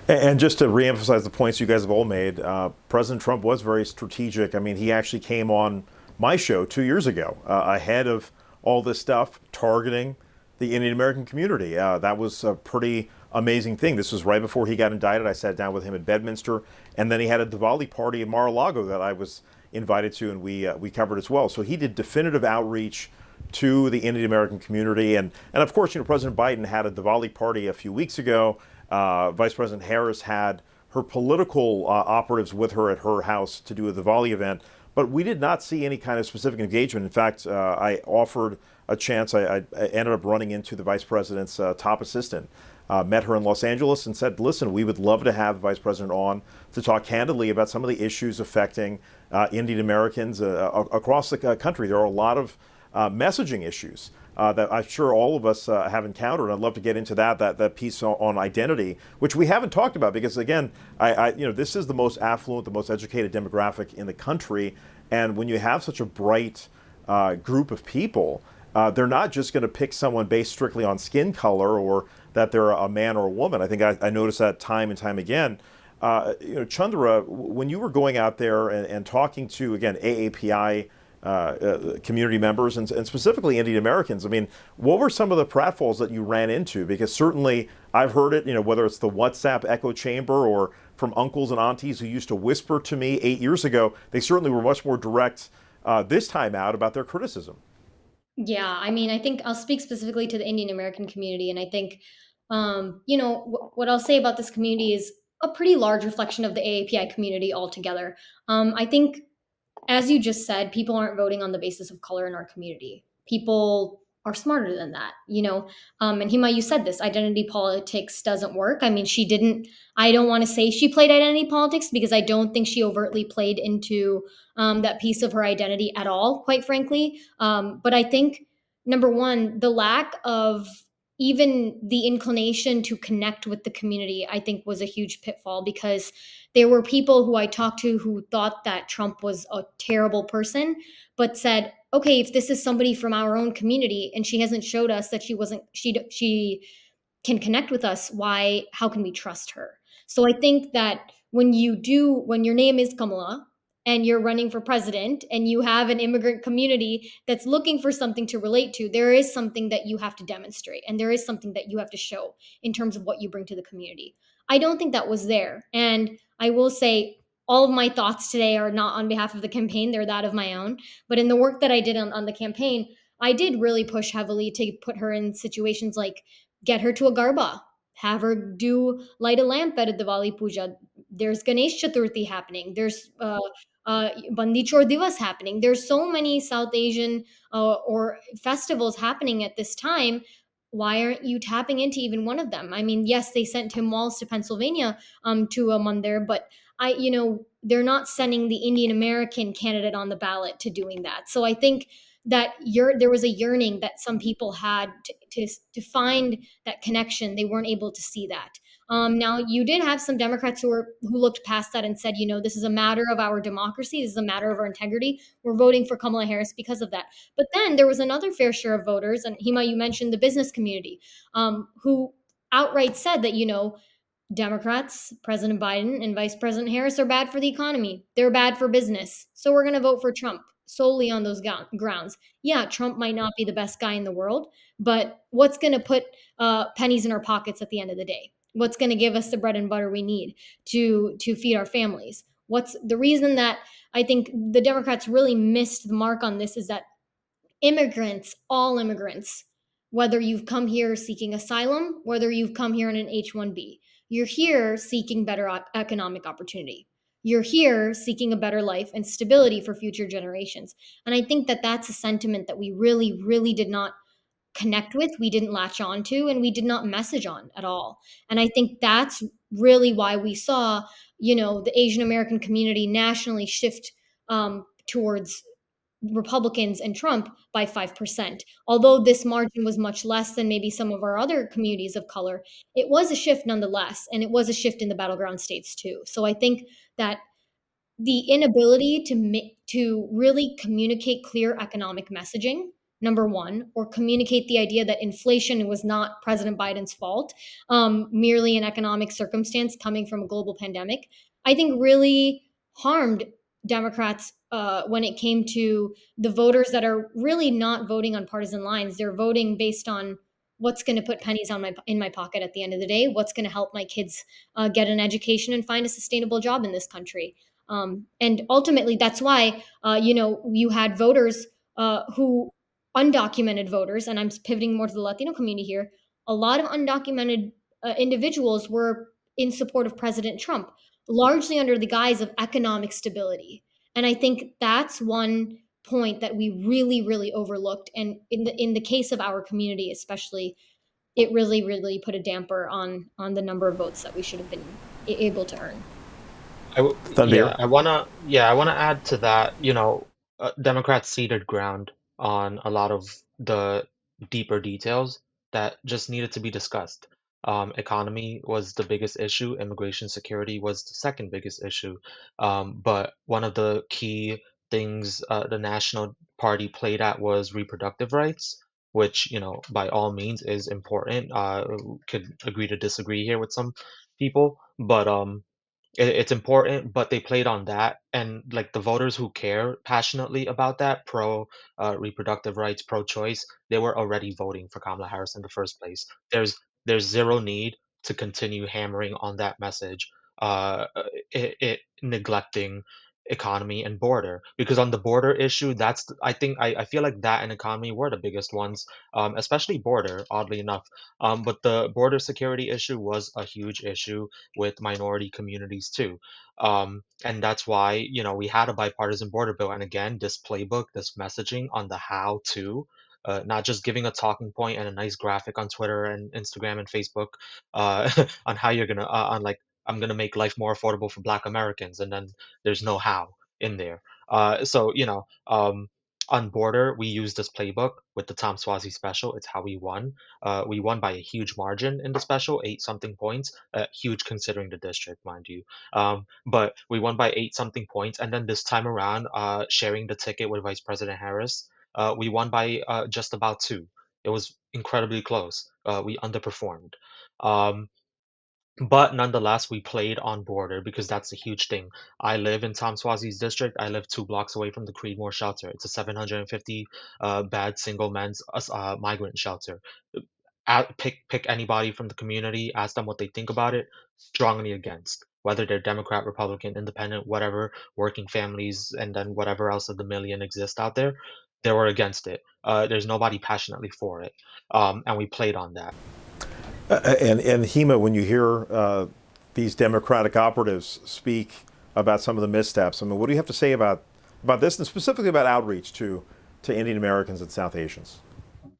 And just to reemphasize the points you guys have all made, President Trump was very strategic. I mean, he actually came on my show 2 years ago, ahead of all this stuff, targeting the Indian American community. That was a pretty amazing thing. This was right before he got indicted. I sat down with him at Bedminster, and then he had a Diwali party in Mar-a-Lago that I was invited to, and we covered as well. So he did definitive outreach to the Indian American community, and of course, President Biden had a Diwali party a few weeks ago. Vice President Harris had her political operatives with her at her house to do the Diwali event. But we did not see any kind of specific engagement. In fact, I offered a chance. I ended up running into the vice president's top assistant, met her in Los Angeles, and said, listen, we would love to have the vice president on to talk candidly about some of the issues affecting Indian Americans across the country. There are a lot of messaging issues that I'm sure all of us have encountered. I'd love to get into that piece on identity, which we haven't talked about because, again, this is the most affluent, the most educated demographic in the country, and when you have such a bright group of people, they're not just going to pick someone based strictly on skin color or that they're a man or a woman. I think I noticed that time and time again. Chandra, when you were going out there and talking to, again, AAPI community members and specifically Indian Americans, I mean, what were some of the pratfalls that you ran into? Because certainly I've heard it, whether it's the WhatsApp echo chamber or from uncles and aunties who used to whisper to me 8 years ago, they certainly were much more direct this time out about their criticism. Yeah, I mean, I think I'll speak specifically to the Indian American community, and I think, what I'll say about this community is a pretty large reflection of the AAPI community altogether. I think, as you just said, people aren't voting on the basis of color in our community. People are smarter than that. And Hima, you said this, identity politics doesn't work. I mean, I don't want to say she played identity politics because I don't think she overtly played into that piece of her identity at all, quite frankly. But I think, number one, the lack of even the inclination to connect with the community, I think, was a huge pitfall, because there were people who I talked to who thought that Trump was a terrible person, but said, okay, if this is somebody from our own community and she hasn't showed us that she can connect with us, how can we trust her? So I think that when your name is Kamala and you're running for president and you have an immigrant community that's looking for something to relate to, there is something that you have to demonstrate and there is something that you have to show in terms of what you bring to the community. I don't think that was there. And I will say, all of my thoughts today are not on behalf of the campaign, they're that of my own. But in the work that I did on the campaign, I did really push heavily to put her in situations like get her to a garba, have her light a lamp at a Diwali puja. There's Ganesh Chaturthi happening. There's Bandi Chor Divas happening. There's so many South Asian or festivals happening at this time. Why aren't you tapping into even one of them? I mean, yes, they sent Tim Walz to Pennsylvania to a mandir, but they're not sending the Indian American candidate on the ballot to doing that. So I think that there was a yearning that some people had to find that connection. They weren't able to see that. Now, you did have some Democrats who looked past that and said, this is a matter of our democracy. This is a matter of our integrity. We're voting for Kamala Harris because of that. But then there was another fair share of voters, and Hima, you mentioned the business community, who outright said that, Democrats, President Biden and Vice President Harris, are bad for the economy. They're bad for business. So we're going to vote for Trump solely on those grounds. Yeah, Trump might not be the best guy in the world, but what's going to put pennies in our pockets at the end of the day? What's going to give us the bread and butter we need to feed our families? What's the reason that I think the Democrats really missed the mark on this is that all immigrants, whether you've come here seeking asylum, whether you've come here in an H-1B, you're here seeking better economic opportunity. You're here seeking a better life and stability for future generations. And I think that that's a sentiment that we really, really did not connect with, we didn't latch on to, and we did not message on at all. And I think that's really why we saw, the Asian American community nationally shift towards Republicans and Trump by 5%. Although this margin was much less than maybe some of our other communities of color, it was a shift nonetheless. And it was a shift in the battleground states too. So I think that the inability to really communicate clear economic messaging, number one, or communicate the idea that inflation was not President Biden's fault, merely an economic circumstance coming from a global pandemic, I think really harmed Democrats when it came to the voters that are really not voting on partisan lines. They're voting based on what's going to put pennies in my pocket at the end of the day, what's going to help my kids get an education and find a sustainable job in this country. And ultimately, that's why, you had voters who, undocumented voters, and I'm pivoting more to the Latino community here, a lot of undocumented individuals were in support of President Trump, largely under the guise of economic stability. And I think that's one point that we really, really overlooked. And in the case of our community, especially, it really, really put a damper on the number of votes that we should have been able to earn. Tanbir. I wanna add to that. Democrats ceded ground on a lot of the deeper details that just needed to be discussed. Economy was the biggest issue. Immigration security was the second biggest issue. But one of the key things the National Party played at was reproductive rights, which, by all means is important. Could agree to disagree here with some people, but it's important, but they played on that, and like the voters who care passionately about that, pro reproductive rights, pro choice, they were already voting for Kamala Harris in the first place. There's zero need to continue hammering on that message, it neglecting economy and border, because on the border issue, I feel like that and economy were the biggest ones, especially border, oddly enough. But the border security issue was a huge issue with minority communities too. And that's why, we had a bipartisan border bill. And again, this playbook, this messaging on the how to, not just giving a talking point and a nice graphic on Twitter and Instagram and Facebook, on how you're gonna, on like, I'm gonna make life more affordable for Black Americans, and then there's no how in there. So, on border, we used this playbook with the Tom Swazi special. It's how we won. We won by a huge margin in the special, 8 something points. Huge considering the district, mind you. But we won by 8 something points. And then this time around, sharing the ticket with Vice President Harris, we won by just about 2. It was incredibly close. We underperformed. Um, but nonetheless, we played on border because that's a huge thing. I live in Tom Swazi's district. I live 2 blocks away from the Creedmoor shelter. It's a 750 bed single men's migrant shelter. Pick anybody from the community, ask them what they think about it. Strongly against, whether they're Democrat, Republican, Independent, whatever, working families, and then whatever else of the million exist out there. They were against it. There's nobody passionately for it, and we played on that. And Hima, when you hear these Democratic operatives speak about some of the missteps, I mean, what do you have to say about this, and specifically about outreach to Indian Americans and South Asians?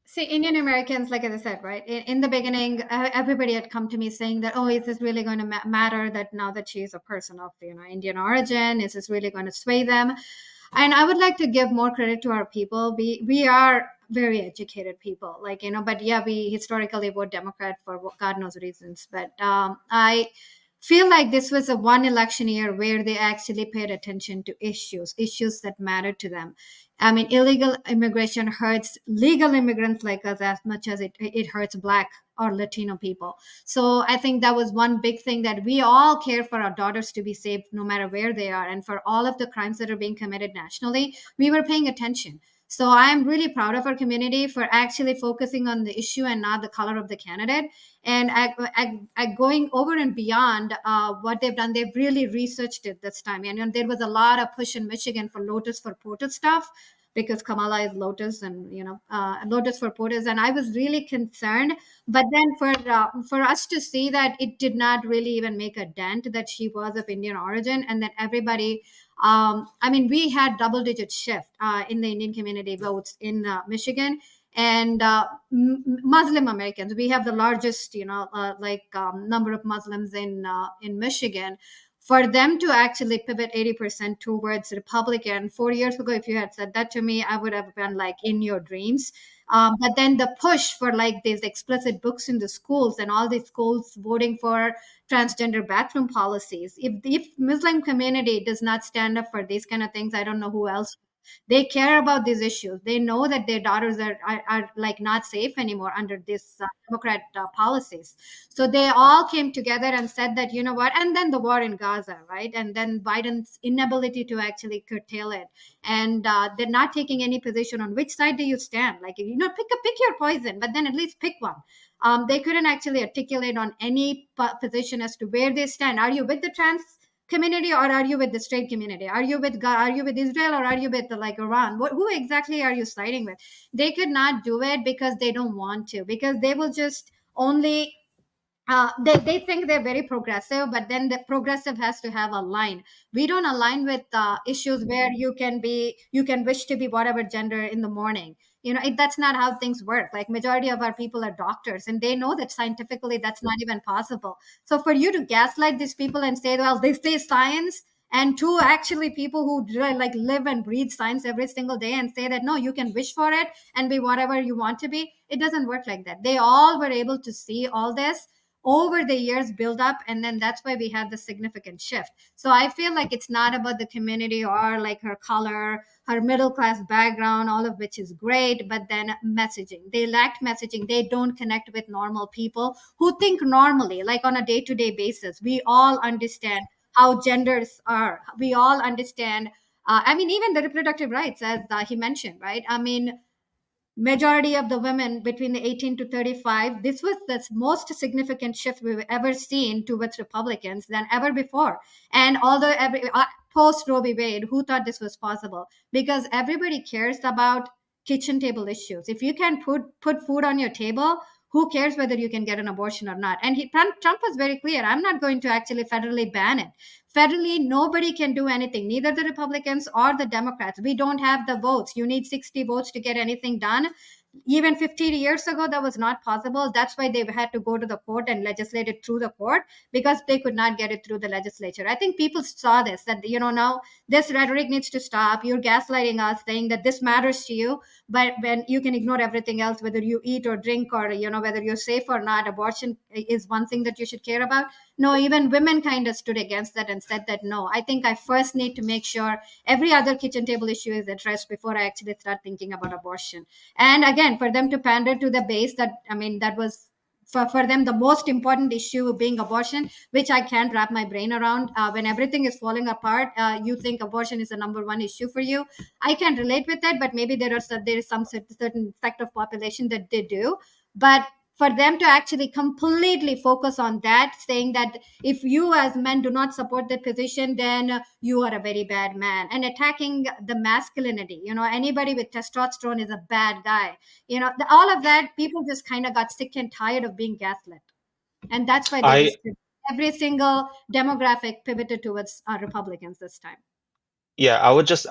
See, Indian Americans, like I said, right, in the beginning, everybody had come to me saying that, oh, is this really going to matter that now that she's a person of, Indian origin, is this really going to sway them? And I would like to give more credit to our people. We are very educated people, but yeah, we historically vote Democrat for God knows reasons. But I feel like this was a one election year where they actually paid attention to issues that mattered to them. I mean, illegal immigration hurts legal immigrants like us as much as it hurts Black or Latino people. So I think that was one big thing, that we all care for our daughters to be safe no matter where they are. And for all of the crimes that are being committed nationally, we were paying attention. So I'm really proud of our community for actually focusing on the issue and not the color of the candidate. And going over and beyond what they've done, they've really researched it this time. And there was a lot of push in Michigan for Lotus for POTUS stuff, because Kamala is Lotus, and Lotus for POTUS. And I was really concerned. But then for us to see that it did not really even make a dent that she was of Indian origin, and then everybody. We had double-digit shift in the Indian community votes in Michigan, and Muslim Americans. We have the largest, number of Muslims in Michigan. For them to actually pivot 80% towards Republican 4 years ago, if you had said that to me, I would have been like, in your dreams. But then the push for like these explicit books in the schools, and all these schools voting for transgender bathroom policies. If Muslim community does not stand up for these kind of things, I don't know who else. They care about these issues. They know that their daughters are like not safe anymore under this Democrat policies. So they all came together and said that, you know what, and then the war in Gaza, right? And then Biden's inability to actually curtail it. And they're not taking any position on which side do you stand. Like, pick your poison, but then at least pick one. They couldn't actually articulate on any position as to where they stand. Are you with the trans community, or are you with the straight community? Are you with God? Are you with Israel, or are you with Iran? Who exactly are you siding with? They could not do it because they don't want to, because they will just only they think they're very progressive, but then the progressive has to have a line. We don't align with issues where you can wish to be whatever gender in the morning. That's not how things work. Like, majority of our people are doctors, and they know that scientifically that's not even possible. So for you to gaslight these people and say, well, they say science, and two actually people who like live and breathe science every single day, and say that no, you can wish for it and be whatever you want to be, it doesn't work like that. They all were able to see all this over the years build up, and then that's why we had the significant shift. So I feel like it's not about the community or like her color, her middle class background, all of which is great, but then messaging, they lacked messaging. They don't connect with normal people who think normally, like on a day-to-day basis. We all understand how genders are. We all understand, I mean, even the reproductive rights, as he mentioned, right? I mean, majority of the women between the 18 to 35, this was the most significant shift we've ever seen towards Republicans than ever before. And although post Roe v. Wade, who thought this was possible? Because everybody cares about kitchen table issues. If you can put food on your table, who cares whether you can get an abortion or not? And Trump was very clear, I'm not going to actually federally ban it. Federally, nobody can do anything, neither the Republicans or the Democrats. We don't have the votes. You need 60 votes to get anything done. Even 50 years ago, that was not possible. That's why they had to go to the court and legislate it through the court, because they could not get it through the legislature. I think people saw this, that, now this rhetoric needs to stop. You're gaslighting us, saying that this matters to you, but when you can ignore everything else, whether you eat or drink, or, whether you're safe or not, abortion is one thing that you should care about. No, even women kind of stood against that and said that, no, I think I first need to make sure every other kitchen table issue is addressed before I actually start thinking about abortion. And again, for them to pander to the base, that was for them the most important issue being abortion, which I can't wrap my brain around. When everything is falling apart, you think abortion is the number one issue for you. I can't relate with that, but maybe there is some certain sect of population that they do. But for them to actually completely focus on that, saying that if you as men do not support that position, then you are a very bad man, and attacking the masculinity, anybody with testosterone is a bad guy, all of that, people just kind of got sick and tired of being gaslit, and that's why they I just every single demographic pivoted towards Republicans this time. Yeah, I would just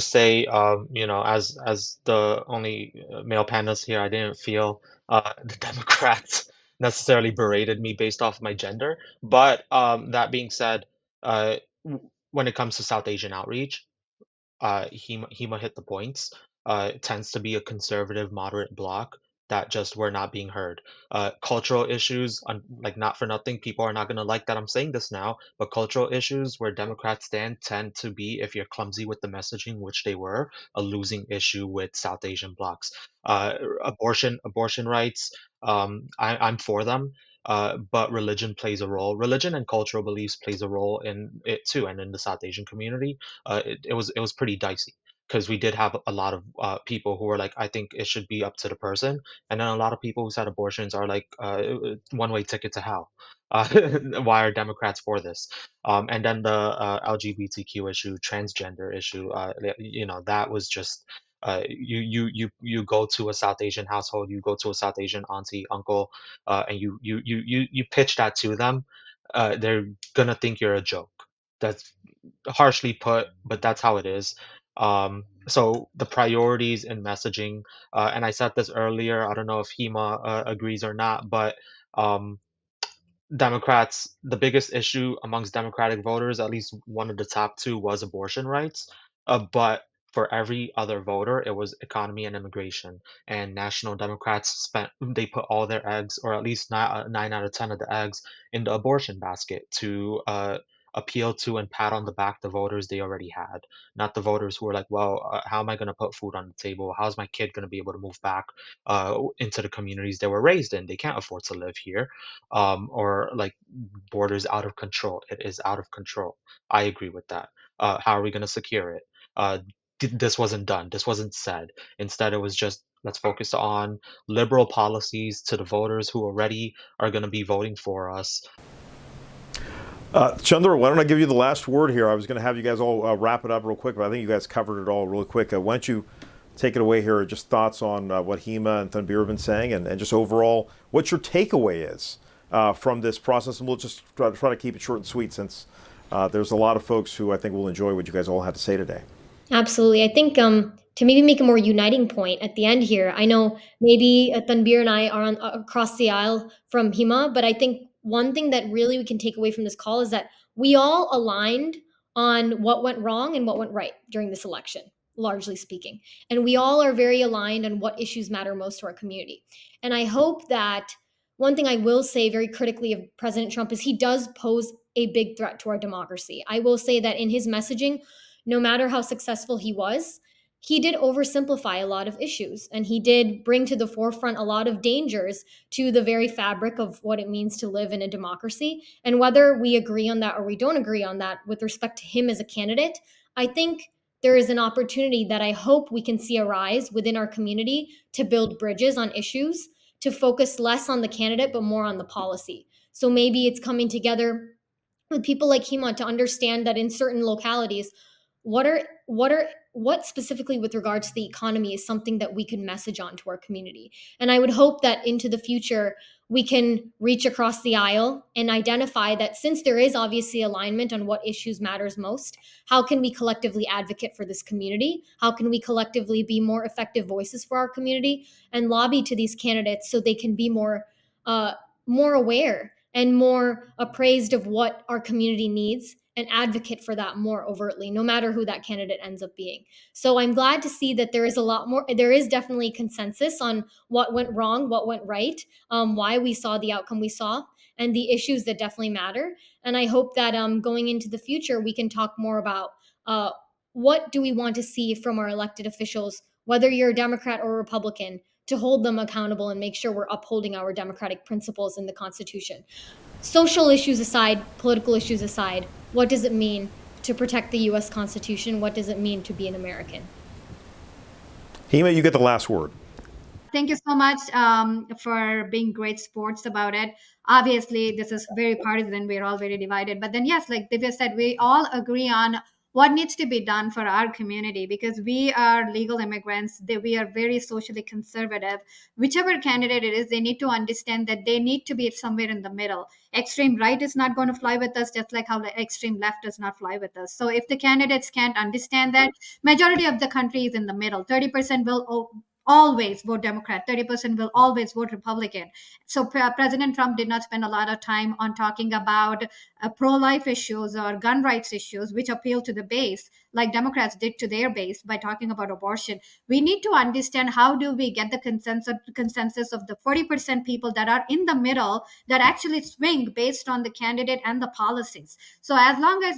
say, as the only male panelist here, I didn't feel the Democrats necessarily berated me based off my gender. But that being said, when it comes to South Asian outreach, Hima hit the points. It tends to be a conservative, moderate bloc that just were not being heard. Cultural issues, like, not for nothing, people are not going to like that I'm saying this now, but cultural issues where Democrats stand tend to be, if you're clumsy with the messaging, which they were, a losing issue with South Asian blocs. Abortion rights, I'm for them. But religion plays a role. Religion and cultural beliefs plays a role in it too, and in the South Asian community it was pretty dicey, because we did have a lot of people who were like, I think it should be up to the person, and then a lot of people who said abortions are like one-way ticket to hell. Why are Democrats for this? And then the LGBTQ issue, transgender issue, that was just you go to a South Asian household, you go to a South Asian auntie, uncle, and you pitch that to them, they're gonna think you're a joke. That's harshly put, but that's how it is. So the priorities in messaging, and I said this earlier, I don't know if Hima agrees or not, but um, Democrats, the biggest issue amongst Democratic voters, at least one of the top two, was abortion rights. But for every other voter, it was economy and immigration. And National Democrats they put all their eggs, or at least 9 out of 10 of the eggs, in the abortion basket to appeal to and pat on the back the voters they already had, not the voters who were like, well, how am I going to put food on the table? How's my kid going to be able to move back into the communities they were raised in? They can't afford to live here, or like borders out of control. It is out of control. I agree with that. How are we going to secure it? This wasn't done. This wasn't said. Instead, it was just, let's focus on liberal policies to the voters who already are going to be voting for us. Chandra, why don't I give you the last word here? I was going to have you guys all wrap it up real quick, but I think you guys covered it all really quick. Why don't you take it away here? Just thoughts on what Hima and Tanbir have been saying, and just overall what your takeaway is from this process, and we'll just try to keep it short and sweet since there's a lot of folks who I think will enjoy what you guys all have to say today. Absolutely. I think to maybe make a more uniting point at the end here, I know maybe Tanbir and I are on across the aisle from Hima, but I think one thing that really we can take away from this call is that we all aligned on what went wrong and what went right during this election, largely speaking. And we all are very aligned on what issues matter most to our community. And I hope that one thing I will say very critically of President Trump is he does pose a big threat to our democracy. I will say that in his messaging, no matter how successful he did oversimplify a lot of issues, and he did bring to the forefront a lot of dangers to the very fabric of what it means to live in a democracy. And whether we agree on that or we don't agree on that with respect to him as a candidate, I think there is an opportunity that I hope we can see arise within our community to build bridges on issues, to focus less on the candidate but more on the policy. So maybe it's coming together with people like Hima to understand that in certain localities, what specifically with regards to the economy is something that we can message on to our community. And I would hope that into the future we can reach across the aisle and identify that since there is obviously alignment on what issues matters most, how can we collectively advocate for this community? How can we collectively be more effective voices for our community and lobby to these candidates so they can be more aware and more appraised of what our community needs and advocate for that more overtly, no matter who that candidate ends up being. So I'm glad to see that there is definitely consensus on what went wrong, what went right, why we saw the outcome we saw, and the issues that definitely matter. And I hope that going into the future, we can talk more about what do we want to see from our elected officials, whether you're a Democrat or a Republican, to hold them accountable and make sure we're upholding our democratic principles in the Constitution. Social issues aside, political issues aside, what does it mean to protect the U.S. Constitution? What does it mean to be an American? Hima, you get the last word. Thank you so much for being great sports about it. Obviously, this is very partisan. We're all very divided. But then, yes, like Divya said, we all agree on what needs to be done for our community because we are legal immigrants. We are very socially conservative. Whichever candidate it is, they need to understand that they need to be somewhere in the middle. Extreme right is not going to fly with us, just like how the extreme left does not fly with us. So if the candidates can't understand that, majority of the country is in the middle. 30% will always vote Democrat, 30% will always vote Republican. So President Trump did not spend a lot of time on talking about pro-life issues or gun rights issues, which appeal to the base, like Democrats did to their base by talking about abortion. We need to understand how do we get the consensus of the 40% people that are in the middle that actually swing based on the candidate and the policies. So as long as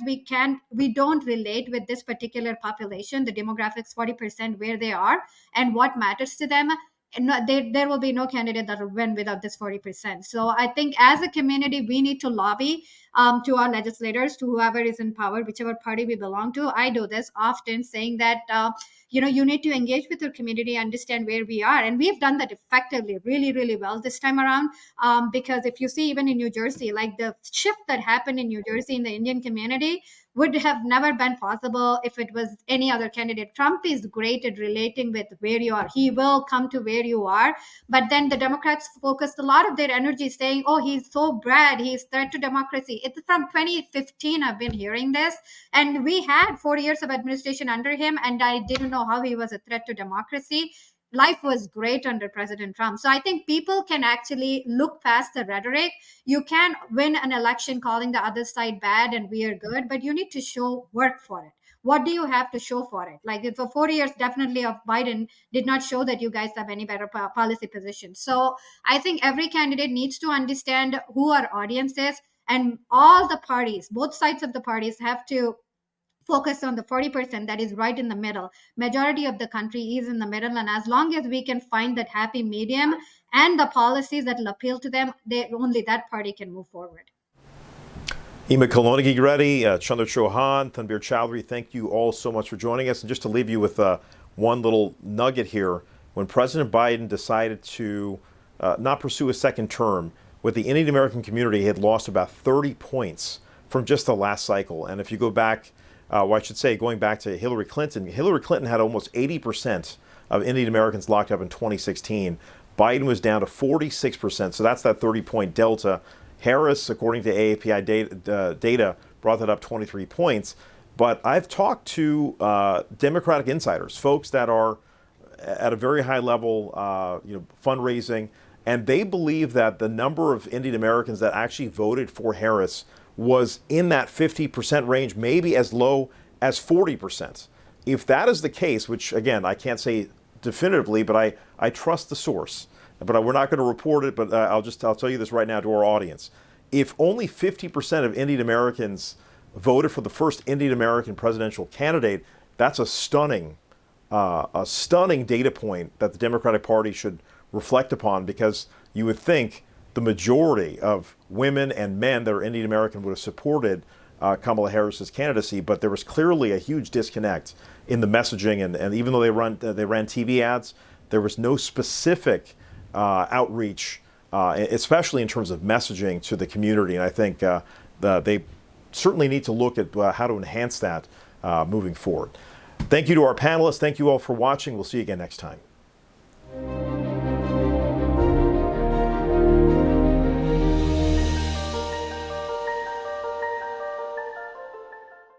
we don't relate with this particular population, the demographics 40% where they are and what matters to them, and there will be no candidate that will win without this 40%. So I think as a community, we need to lobby to our legislators, to whoever is in power, whichever party we belong to. I do this often saying that, you need to engage with your community, understand where we are. And we've done that effectively, really, really well this time around. Because if you see, even in New Jersey, like the shift that happened in New Jersey in the Indian community would have never been possible if it was any other candidate. Trump is great at relating with where you are. He will come to where you are. But then the Democrats focused a lot of their energy saying, oh, he's so bad. He's threat to democracy. It's from 2015 I've been hearing this. And we had 4 years of administration under him, and I didn't know how he was a threat to democracy. Life was great under President Trump. So I think people can actually look past the rhetoric. You can win an election calling the other side bad and we are good, but you need to show work for it. What do you have to show for it? Like for 4 years, definitely of Biden did not show that you guys have any better policy position. So I think every candidate needs to understand who our audience is, and all the parties, both sides of the parties, have to focus on the 40% that is right in the middle. Majority of the country is in the middle, and as long as we can find that happy medium and the policies that will appeal to them, only that party can move forward. Hima, Kolanagireddy, Chandra, Chouhan, Tanbir, Chowdhury, thank you all so much for joining us. And just to leave you with one little nugget here, when President Biden decided to not pursue a second term, with the Indian American community, he had lost about 30 points from just the last cycle. And if you go back, going back to Hillary Clinton had almost 80% of Indian Americans locked up in 2016. Biden was down to 46%, so that's that 30-point delta. Harris, according to AAPI data, brought that up 23 points. But I've talked to Democratic insiders, folks that are at a very high level, fundraising, and they believe that the number of Indian Americans that actually voted for Harris was in that 50% range, maybe as low as 40%. If that is the case, which again, I can't say definitively, but I trust the source, but we're not going to report it, but I'll tell you this right now to our audience. If only 50% of Indian Americans voted for the first Indian American presidential candidate, that's a stunning data point that the Democratic Party should reflect upon, because you would think the majority of women and men that are Indian American would have supported Kamala Harris's candidacy, but there was clearly a huge disconnect in the messaging, and even though they ran TV ads, there was no specific outreach, especially in terms of messaging to the community. And I think they certainly need to look at how to enhance that moving forward. Thank you to our panelists. Thank you all for watching. We'll see you again next time.